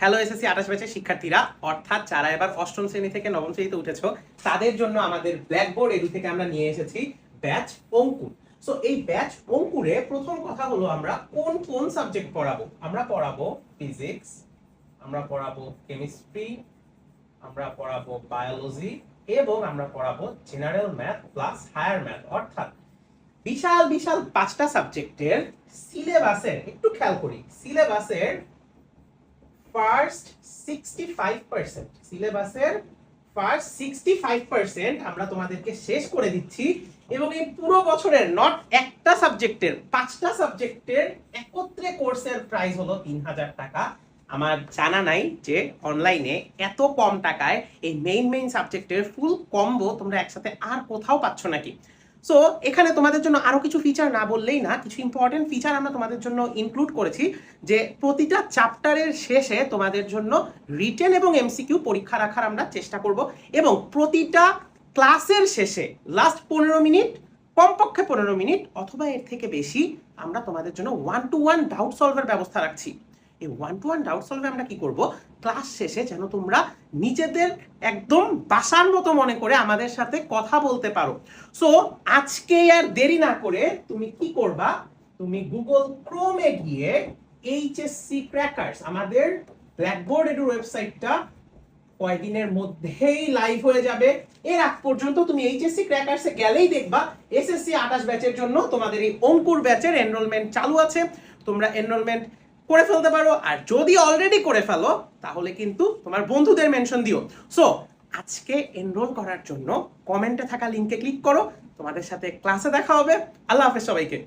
Hello SSC 28 ব্যাচের শিক্ষার্থীরা, অর্থাৎ যারা এবার অষ্টম শ্রেণী থেকে নবম শ্রেণীতে উঠেছো তাদের জন্য আমাদের ব্ল্যাকবোর্ড এডু থেকে আমরা নিয়ে এসেছি ব্যাচ অঙ্কুর। সো এই ব্যাচ অঙ্কুরে প্রথম কথা হলো আমরা কোন কোন সাবজেক্ট পড়াবো। আমরা পড়াবো ফিজিক্স, আমরা পড়াবো কেমিস্ট্রি, আমরা পড়াবো বায়োলজি এবং আমরা পড়াবো general math plus higher math. অর্থাৎ বিশাল বিশাল 5টা সাবজেক্টের সিলেবাসের একটু খেয়াল করি, সিলেবাসের ফার্স্ট 65%, সিলেবাসের ফার্স্ট 65% আমরা তোমাদেরকে শেষ করে দিচ্ছি এবং এই পুরো বছরের নট একটা সাবজেক্টের 5টা সাবজেক্টের একত্রে কোর্সের প্রাইস হলো 3000 টাকা। আমার জানা নাই যে অনলাইনে এত কম টাকায় এই মেইন সাবজেক্টের ফুল কম্বো তোমরা একসাথে আর কোথাও পাচ্ছ নাকি। সো এখানে তোমাদের জন্য আরো কিছু ফিচার না বললেই না, কিছু ইম্পর্টেন্ট ফিচার আমরা তোমাদের জন্য ইনক্লুড করেছি যে প্রতিটা চ্যাপ্টারের শেষে তোমাদের জন্য রিটেন এবং এমসিকিউ পরীক্ষা রাখার আমরা চেষ্টা করব এবং প্রতিটা ক্লাসের শেষে লাস্ট 15 মিনিট, কমপক্ষে 15 মিনিট অথবা এর থেকে বেশি আমরা তোমাদের জন্য 1-to-1 ডাউট সলভের ব্যবস্থা রাখছি। এই 1-to-1 ডাউট সলভে আমরা কি করব, ক্লাস শেষে যেন তোমরা নিজেদের একদম বাসার মতো মনে করে আমাদের সাথে কথা বলতে পারো। সো আজকে আর দেরি না করে তুমি কি করবা, তুমি গুগল ক্রোমে গিয়ে এইচএসসি ক্র্যাকারস, আমাদের ব্ল্যাকবোর্ড এডুর ওয়েবসাইটটা কয়েকদিনের মধ্যেই লাইভ হয়ে যাবে। এর আগ পর্যন্ত তুমি এইচএসসি ক্র্যাকারসে গেলেই দেখবা এসএসসি 28 ব্যাচের জন্য তোমাদের এই অঙ্কুর ব্যাচের এনরোলমেন্ট চালু আছে। তোমরা এনরোলমেন্ট করে ফেলতে পারো, আর যদি অলরেডি করে ফেলো তাহলে কিন্তু তোমার বন্ধুদের মেনশন দিও। সো আজকে এনরোল করার জন্য কমেন্টে থাকা লিংকে ক্লিক করো। তোমাদের সাথে ক্লাসে দেখা হবে। আল্লাহ হাফেজ সবাইকে।